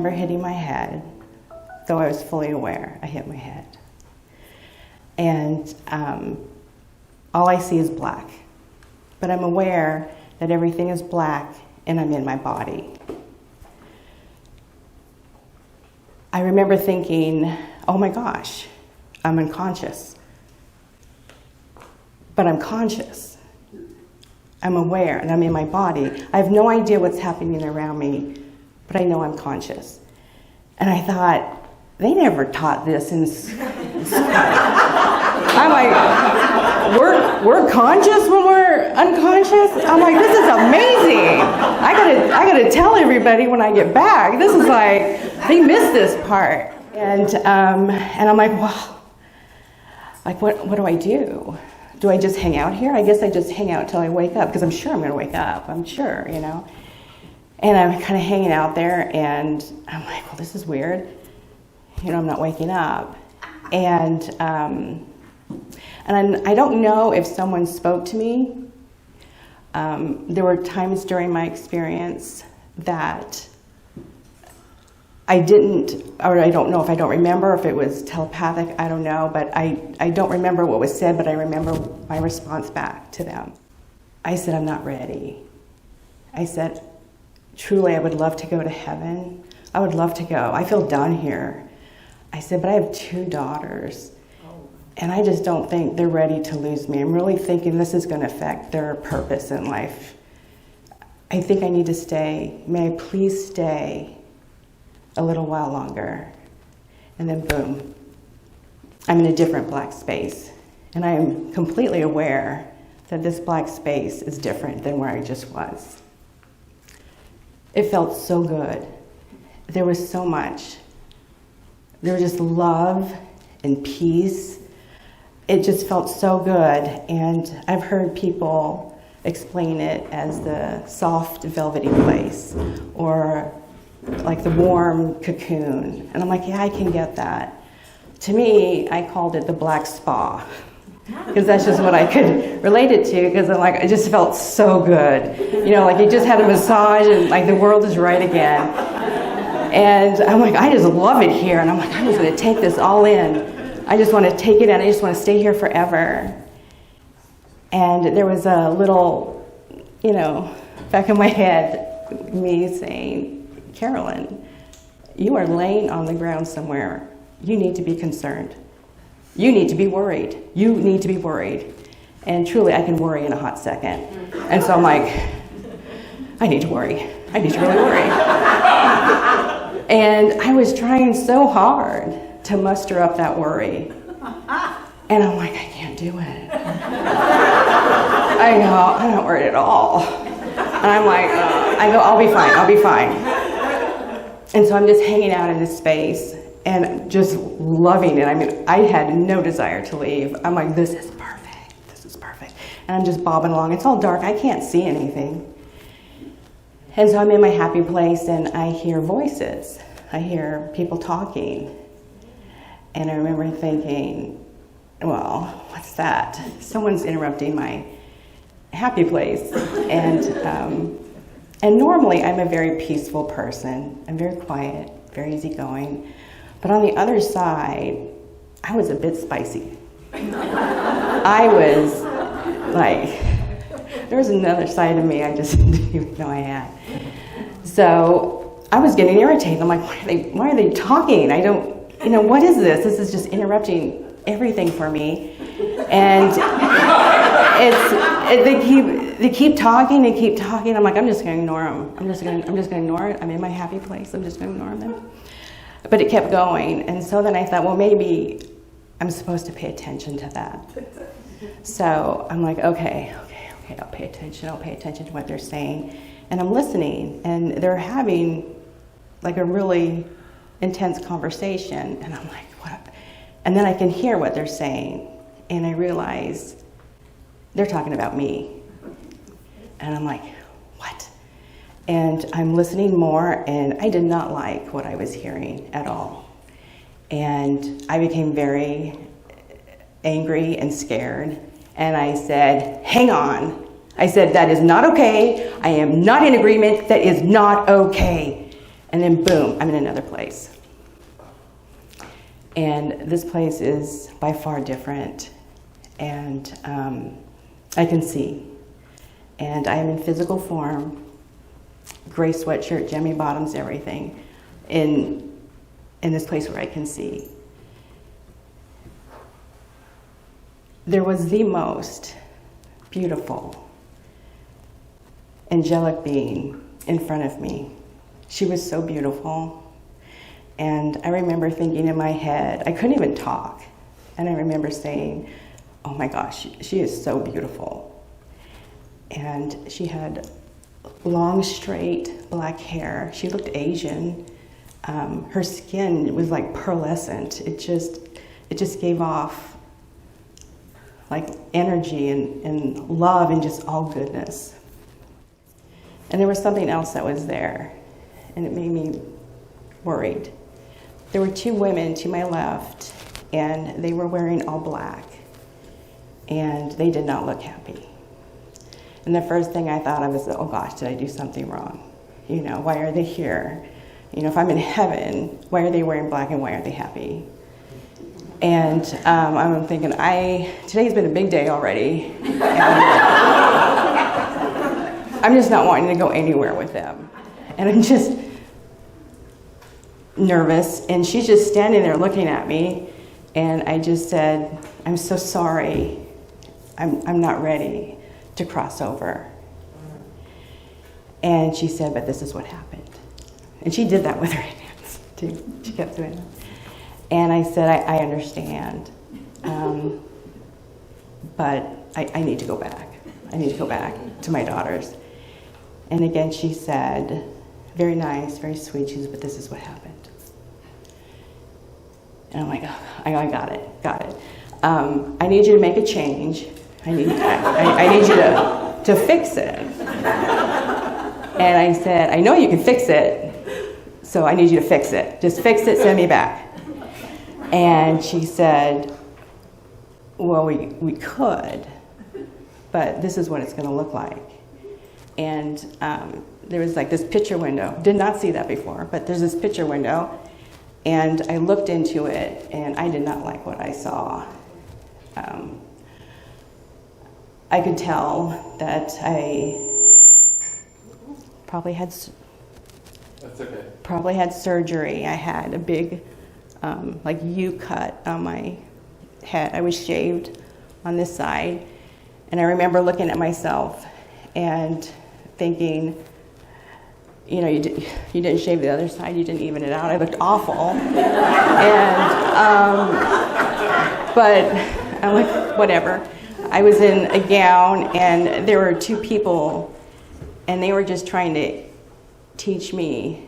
remember hitting my head, though I was fully aware I hit my head. And all I see is black. But I'm aware that everything is black and I'm in my body. I remember thinking, oh my gosh, I'm unconscious. But I'm conscious. I'm aware and I'm in my body. I have no idea what's happening around me, but I know I'm conscious. And I thought, they never taught this in school. I'm like, we're conscious when we're unconscious? I'm like, this is amazing. I gotta tell everybody when I get back. This is like, they missed this part. And I'm like, well, like what do I do? Do I just hang out here? I guess I just hang out till I wake up, because I'm sure I'm gonna wake up, I'm sure, you know. And I'm kind of hanging out there, and I'm like, well, this is weird. You know, I'm not waking up. And I don't know if someone spoke to me. There were times during my experience that I didn't, or I don't know if I don't remember if it was telepathic, I don't know, but I don't remember what was said, but I remember my response back to them. I said, I'm not ready. I said, truly, I would love to go to heaven. I would love to go. I feel done here. I said, but I have 2 daughters, and I just don't think they're ready to lose me. I'm really thinking this is going to affect their purpose in life. I think I need to stay. May I please stay a little while longer? And then boom, I'm in a different black space. And I am completely aware that this black space is different than where I just was. It felt so good. There was so much. There was just love and peace. It just felt so good. And I've heard people explain it as the soft, velvety place, or like the warm cocoon. And I'm like, yeah, I can get that. To me, I called it the black spa, because that's just what I could relate it to, because I'm like, it just felt so good. You know, like you just had a massage and like the world is right again. And I'm like, I just love it here. And I'm like, I'm just gonna take this all in. I just wanna take it in, I just wanna stay here forever. And there was a little, you know, back in my head, me saying, Carolyn, you are laying on the ground somewhere. You need to be concerned. You need to be worried. You need to be worried. And truly, I can worry in a hot second. And so I'm like, I need to worry. I need to really worry. And I was trying so hard to muster up that worry. And I'm like, I can't do it. I go, I'm not worried at all. And I'm like, I go, I'll be fine, I'll be fine. And so I'm just hanging out in this space and just loving it. I mean, I had no desire to leave. I'm like, this is perfect, this is perfect. And I'm just bobbing along. It's all dark, I can't see anything. And so I'm in my happy place and I hear voices. I hear people talking. And I remember thinking, well, what's that? Someone's interrupting my happy place. And normally I'm a very peaceful person. I'm very quiet, very easygoing. But on the other side, I was a bit spicy. I was like, there was another side of me I just didn't even know I had. So I was getting irritated. I'm like, why are they talking? I don't, you know, what is this? This is just interrupting everything for me. And they keep talking. I'm like, I'm just going to ignore them. I'm just going to ignore it. I'm in my happy place. I'm just going to ignore them. But it kept going. And so then I thought, well, maybe I'm supposed to pay attention to that. So I'm like, okay, I'll pay attention to what they're saying. And I'm listening, and they're having like a really intense conversation. And I'm like, what? And then I can hear what they're saying. And I realize they're talking about me. And I'm like, what? And I'm listening more, and I did not like what I was hearing at all. And I became very angry and scared. And I said, hang on. I said, that is not okay. I am not in agreement. That is not okay. And then boom, I'm in another place. And this place is by far different. And I can see. And I am in physical form, gray sweatshirt, jammy bottoms, everything, in this place where I can see. There was the most beautiful, angelic being in front of me. She was so beautiful. And I remember thinking in my head, I couldn't even talk. And I remember saying, oh my gosh, she is so beautiful. And she had long, straight black hair. She looked Asian. Her skin was like pearlescent. It just gave off like energy and love and just all goodness. And there was something else that was there, and it made me worried. There were two women to my left, and they were wearing all black, and they did not look happy. And the first thing I thought of was, oh gosh, did I do something wrong? You know, why are they here? You know, if I'm in heaven, why are they wearing black and why are they happy? And I'm thinking, today's been a big day already. And I'm just not wanting to go anywhere with them. And I'm just nervous, and she's just standing there looking at me, and I just said, I'm so sorry. I'm not ready to cross over. And she said, but this is what happened. And she did that with her hands, too. She kept doing it. And I said, I understand, but I need to go back. I need to go back to my daughters. And again, she said, very nice, very sweet, she said, but this is what happened. And I'm like, oh, I got it. I need you to make a change. I need you to fix it. And I said, I know you can fix it, so I need you to fix it. Just fix it, send me back. And she said, well, we could, but this is what it's going to look like. And there was like this picture window. Did not see that before, but there's this picture window. And I looked into it, and I did not like what I saw. I could tell that I probably had surgery. I had a big like U-cut on my head. I was shaved on this side. And I remember looking at myself and thinking, you know, you didn't shave the other side, you didn't even it out. I looked awful. But I'm like, whatever. I was in a gown, and there were two people, and they were just trying to teach me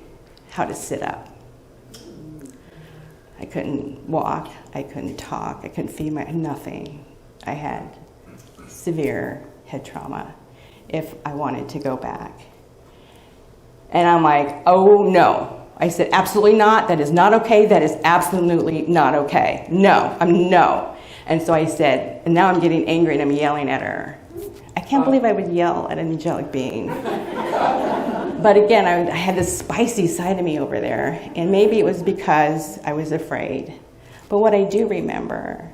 how to sit up. I couldn't walk, I couldn't talk, I couldn't feed nothing. I had severe head trauma if I wanted to go back. And I'm like, oh no. I said, absolutely not, that is not okay, that is absolutely not okay. No. And so I said, and now I'm getting angry and I'm yelling at her. I can't believe I would yell at an angelic being. But again, I had this spicy side of me over there, and maybe it was because I was afraid. But what I do remember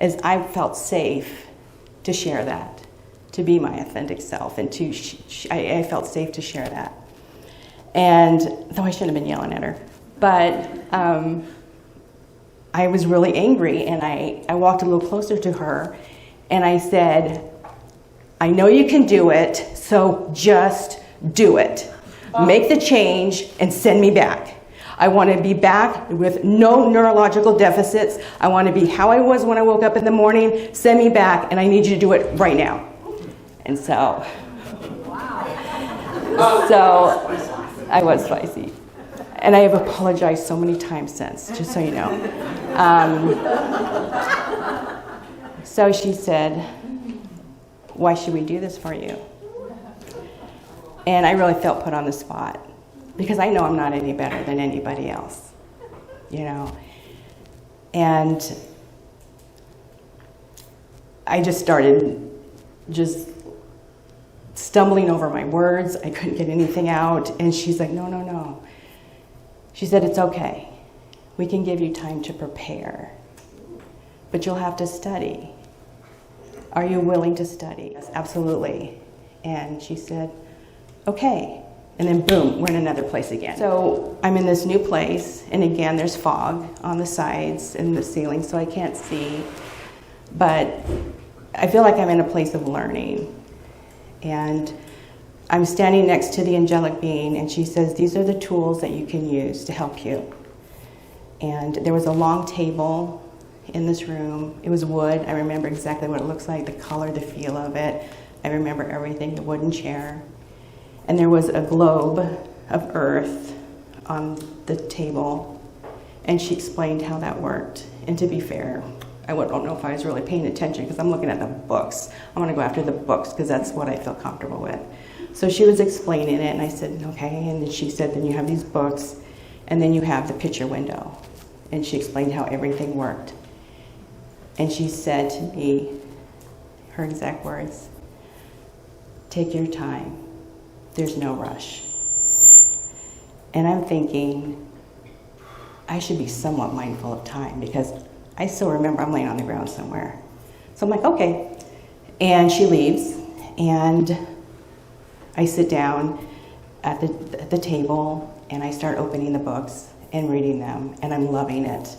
is I felt safe to share that, to be my authentic self, and I felt safe to share that. And though I shouldn't have been yelling at her, but I was really angry, and I walked a little closer to her, and I said, I know you can do it, so just do it. Make the change and send me back. I want to be back with no neurological deficits. I want to be how I was when I woke up in the morning. Send me back, and I need you to do it right now. And so I was spicy. And I have apologized so many times since, just so you know. So she said, why should we do this for you? And I really felt put on the spot, because I know I'm not any better than anybody else, you know. And I just started stumbling over my words. I couldn't get anything out. And she's like, no. She said, it's okay. We can give you time to prepare, but you'll have to study. Are you willing to study? Yes, absolutely. And she said, okay. And then boom, we're in another place again. So I'm in this new place, and again, there's fog on the sides and the ceiling, so I can't see. But I feel like I'm in a place of learning. And I'm standing next to the angelic being, and she says, these are the tools that you can use to help you. And there was a long table in this room. It was wood. I remember exactly what it looks like, the color, the feel of it. I remember everything, the wooden chair. And there was a globe of earth on the table, and she explained how that worked. And to be fair, I don't know if I was really paying attention because I'm looking at the books. I want to go after the books because that's what I feel comfortable with. So she was explaining it, and I said, okay. And then she said, then you have these books, and then you have the picture window. And she explained how everything worked. And she said to me, her exact words, take your time. There's no rush. And I'm thinking, I should be somewhat mindful of time because I still remember I'm laying on the ground somewhere. So I'm like, okay. And she leaves, and I sit down at the table, and I start opening the books and reading them, and I'm loving it.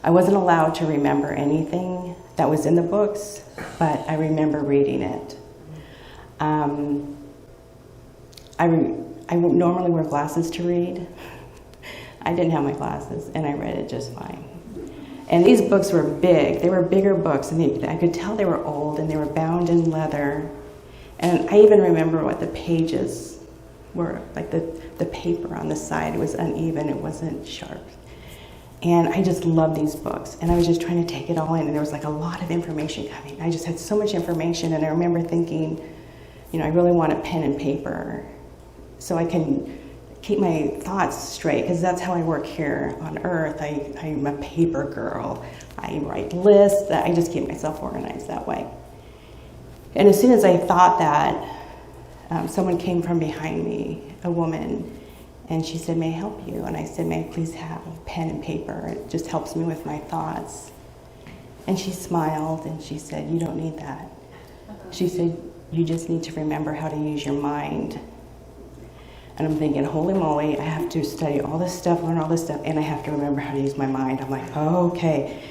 I wasn't allowed to remember anything that was in the books, but I remember reading it. I normally wear glasses to read. I didn't have my glasses, and I read it just fine. And these books were big. They were bigger books, and I could tell they were old, and they were bound in leather. And I even remember what the pages were, like the paper on the side. It was uneven. It wasn't sharp. And I just loved these books, and I was just trying to take it all in, and there was like a lot of information coming. I just had so much information, and I remember thinking, you know, I really want a pen and paper so I can keep my thoughts straight, because that's how I work here on Earth. I'm a paper girl. I write lists. I just keep myself organized that way. And as soon as I thought that, someone came from behind me, a woman, and she said, may I help you? And I said, may I please have a pen and paper? It just helps me with my thoughts. And she smiled, and she said, you don't need that. She said, you just need to remember how to use your mind. And I'm thinking, holy moly, I have to study all this stuff, learn all this stuff, and I have to remember how to use my mind. I'm like, oh, okay.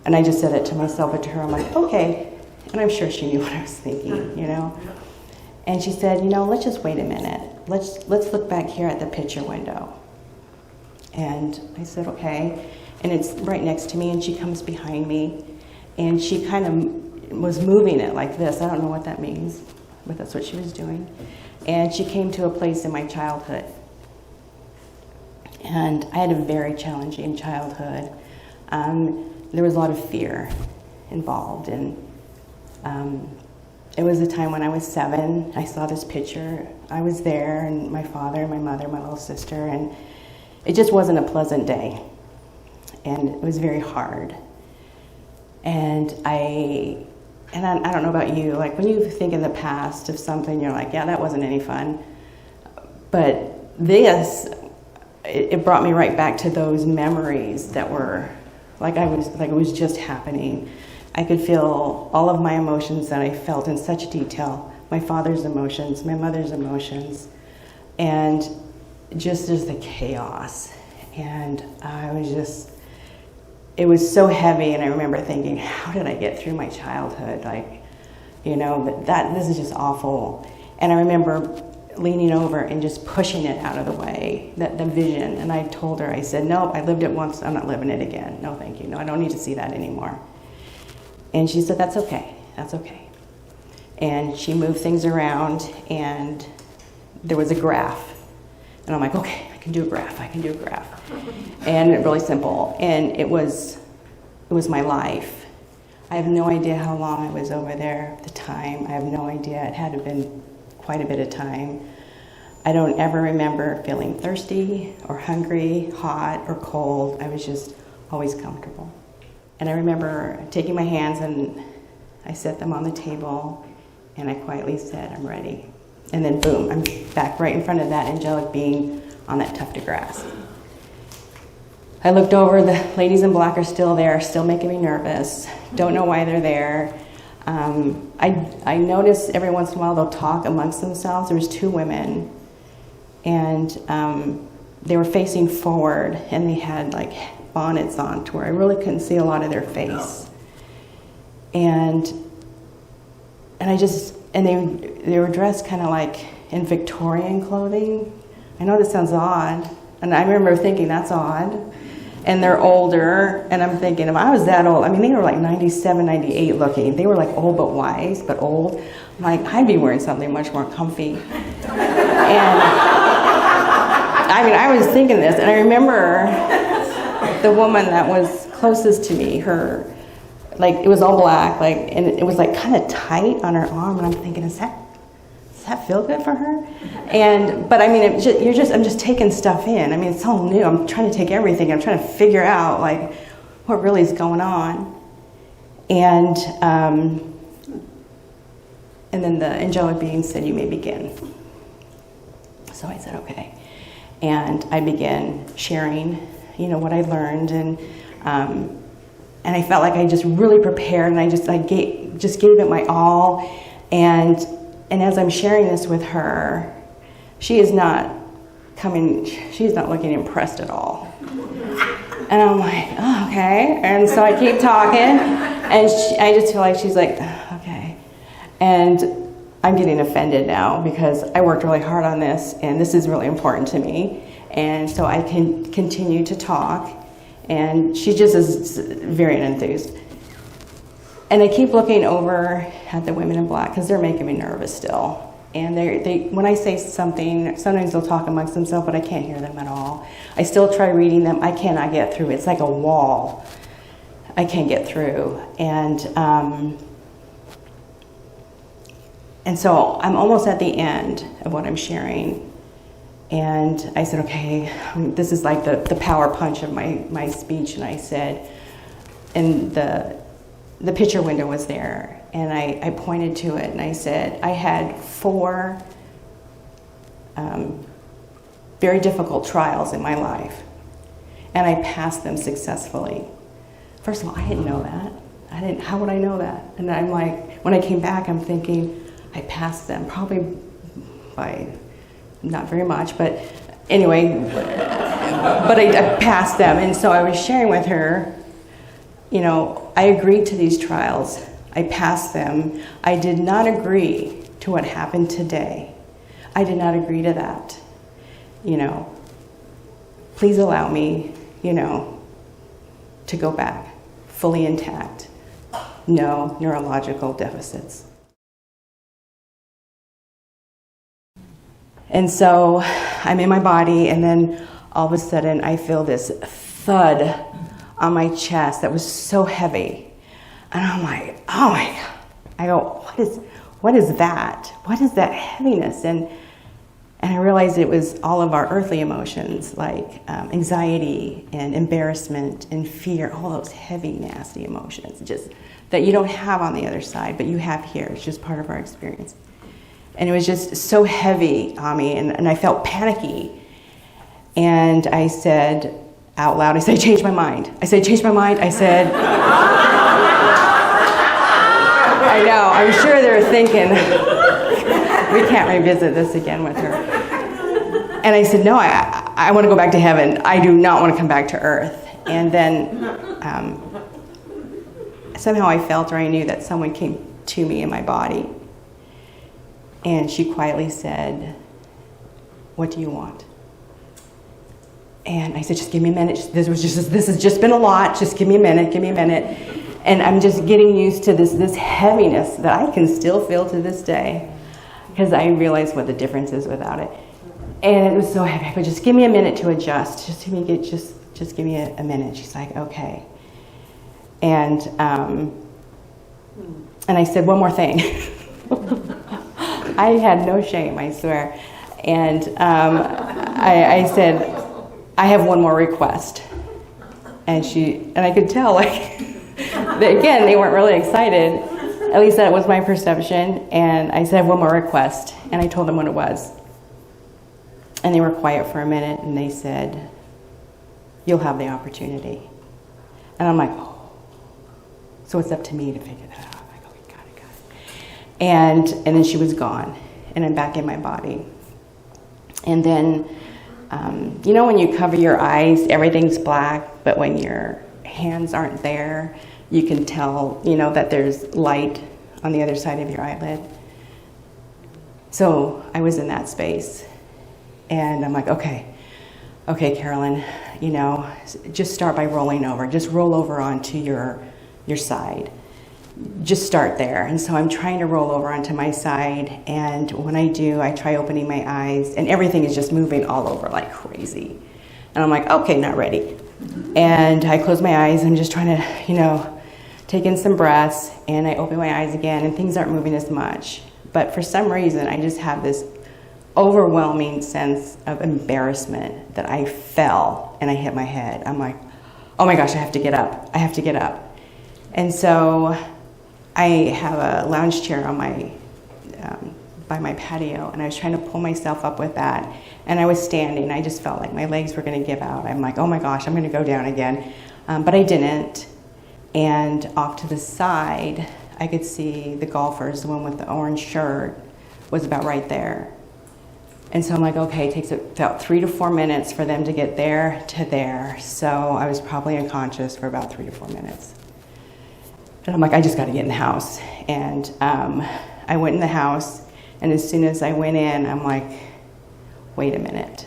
And I just said it to myself, but to her, I'm like, okay. And I'm sure she knew what I was thinking, you know. And she said, you know, let's just wait a minute. Let's look back here at the picture window. And I said, okay. And it's right next to me, and she comes behind me, and she kind of was moving it like this. I don't know what that means, but that's what she was doing. And she came to a place in my childhood. And I had a very challenging childhood. There was a lot of fear involved. And it was a time when I was 7. I saw this picture. I was there, and my father, my mother, my little sister, and it just wasn't a pleasant day. And it was very hard. And I don't know about you, like when you think in the past of something, you're like, yeah, that wasn't any fun. But this, it brought me right back to those memories that were like it was just happening. I could feel all of my emotions that I felt in such detail, my father's emotions, my mother's emotions, and just as the chaos. And it was so heavy, and I remember thinking, how did I get through my childhood? Like, you know, this is just awful. And I remember leaning over and just pushing it out of the way, the vision. And I told her, I said, no, I lived it once, I'm not living it again. No, thank you. No, I don't need to see that anymore. And she said, that's okay, that's okay. And she moved things around, and there was a graph. And I'm like, okay, I can do a graph. And really simple. And it was my life. I have no idea how long I was over there at the time. I have no idea. It had to have been quite a bit of time. I don't ever remember feeling thirsty or hungry, hot or cold. I was just always comfortable. And I remember taking my hands, and I set them on the table, and I quietly said, I'm ready. And then boom, I'm back right in front of that angelic being on that tuft of grass. I looked over, the ladies in black are still there, still making me nervous. Don't know why they're there. I notice every once in a while they'll talk amongst themselves. There was 2 women, and they were facing forward, and they had like bonnets on to where I really couldn't see a lot of their face. And they were dressed kind of like in Victorian clothing. I know this sounds odd, and I remember thinking that's odd. And they're older, and I'm thinking, if I was that old, I mean, they were like 97, 98 looking. They were like old but wise, but old. I'm like, I'd be wearing something much more comfy. And I mean, I was thinking this, and I remember the woman that was closest to me, her, like, it was all black, like, and it was like kind of tight on her arm, and I'm thinking, does that feel good for her? But I mean, I'm just taking stuff in. I mean, it's all new. I'm trying to take everything. I'm trying to figure out like what really is going on. And then the angelic being said, "You may begin." So I said, "Okay," and I began sharing, what I learned, and I felt like I just really prepared, and I gave it my all, And as I'm sharing this with her, she's not looking impressed at all. And I'm like, oh, okay. And so I keep talking, and I just feel like she's like, okay. And I'm getting offended now because I worked really hard on this, and this is really important to me. And so I can continue to talk, and she just is very enthused. And I keep looking over at the women in black because they're making me nervous still. And they when I say something, sometimes they'll talk amongst themselves, but I can't hear them at all. I still try reading them. I cannot get through. It's like a wall. I can't get through. And so I'm almost at the end of what I'm sharing. And I said, okay, this is like the power punch of my speech. And I said, and the picture window was there, and I pointed to it, and I said, I had 4 very difficult trials in my life, and I passed them successfully. First of all, I didn't know that. How would I know that? And I'm like, when I came back, I'm thinking, I passed them, probably by not very much, but anyway, but I passed them. And so I was sharing with her, I agreed to these trials. I passed them. I did not agree to what happened today. I did not agree to that. Please allow me, to go back fully intact. No neurological deficits. And so I'm in my body, and then all of a sudden I feel this thud on my chest that was so heavy. And I'm like, oh my God. I go, what is that? What is that heaviness? And I realized it was all of our earthly emotions, like anxiety and embarrassment and fear, all those heavy, nasty emotions, just that you don't have on the other side, but you have here. It's just part of our experience. And it was just so heavy on me, and I felt panicky. And I said out loud, I said, I changed my mind. I said, I know, I'm sure they're thinking, we can't revisit this again with her. And I said, no, I want to go back to heaven. I do not want to come back to earth. And then somehow I felt, or I knew that someone came to me in my body. And she quietly said, what do you want? And I said, just give me a minute. This has just been a lot. Just give me a minute. And I'm just getting used to this heaviness that I can still feel to this day, because I realized what the difference is without it. And it was so heavy. But just give me a minute to adjust. Just give me a minute. She's like, okay. And I said, one more thing. I had no shame, I swear. And I said, I have one more request. And I could tell, again, they weren't really excited. At least that was my perception. And I said, I have one more request. And I told them what it was. And they were quiet for a minute, and they said, you'll have the opportunity. And I'm like, oh, so it's up to me to figure that out. I'm like, oh, got it. And then she was gone, and I'm back in my body. And then, you know when you cover your eyes, everything's black, but when your hands aren't there, you can tell, you know, that there's light on the other side of your eyelid. So I was in that space, and I'm like, okay, Carolyn, you know, just start by rolling over. Just roll over onto your side. Just start there. And so I'm trying to roll over onto my side, and when I do, I try opening my eyes, and everything is just moving all over like crazy. And I'm like, okay, not ready. And I close my eyes, I'm just trying to, you know, take in some breaths, and I open my eyes again, and things aren't moving as much. But for some reason, I just have this overwhelming sense of embarrassment that I fell and I hit my head. I'm like, oh my gosh, I have to get up. I have to get up. And so I have a lounge chair on my by my patio, and I was trying to pull myself up with that. And I was standing. I just felt like my legs were going to give out. I'm like, oh my gosh, I'm going to go down again. But I didn't. And off to the side, I could see the golfers, the one with the orange shirt, was about right there. And so I'm like, okay, it takes about 3 to 4 minutes for them to get there to there. So I was probably unconscious for about 3 to 4 minutes. And I'm like, I just got to get in the house. And I went in the house, and as soon as I went in, I'm like, wait a minute.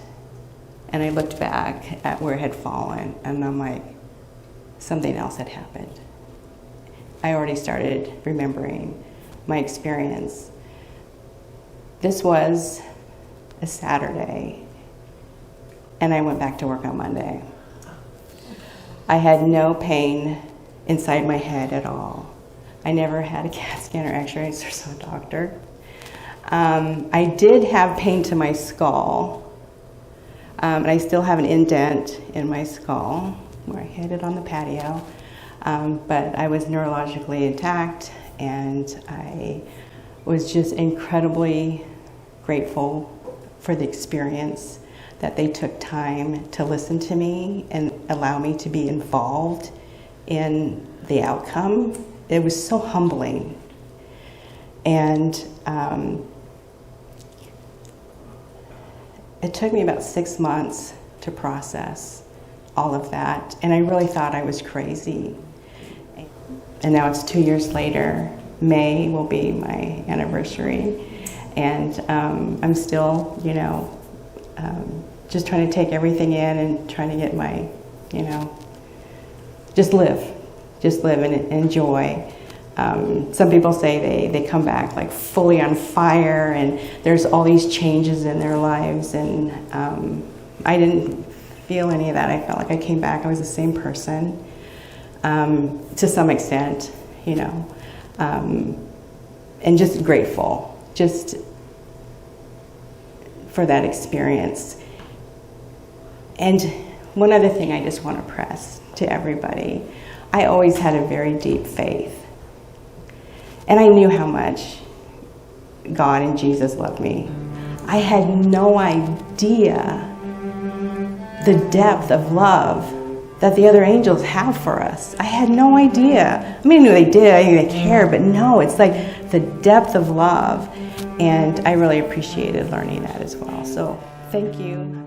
And I looked back at where it had fallen, and I'm like, something else had happened. I already started remembering my experience. This was a Saturday, and I went back to work on Monday. I had no pain inside my head at all. I never had a CAT scan or x-rays or so doctor. I did have pain to my skull, and I still have an indent in my skull where I hit it on the patio, but I was neurologically intact, and I was just incredibly grateful for the experience, that they took time to listen to me and allow me to be involved in the outcome. It was so humbling. And it took me about 6 months to process all of that, and I really thought I was crazy. And now it's 2 years later. May will be my anniversary, and I'm still, you know, just trying to take everything in and trying to get my, you know, just live and enjoy. Some people say they come back like fully on fire, and there's all these changes in their lives, and I didn't feel any of that. I felt like I came back, I was the same person, to some extent, you know, and just grateful, just for that experience. And one other thing I just want to press to everybody, I always had a very deep faith. And I knew how much God and Jesus loved me. I had no idea the depth of love that the other angels have for us. I had no idea. I mean, I knew they did, I knew they cared, but no, it's like the depth of love. And I really appreciated learning that as well. So thank you.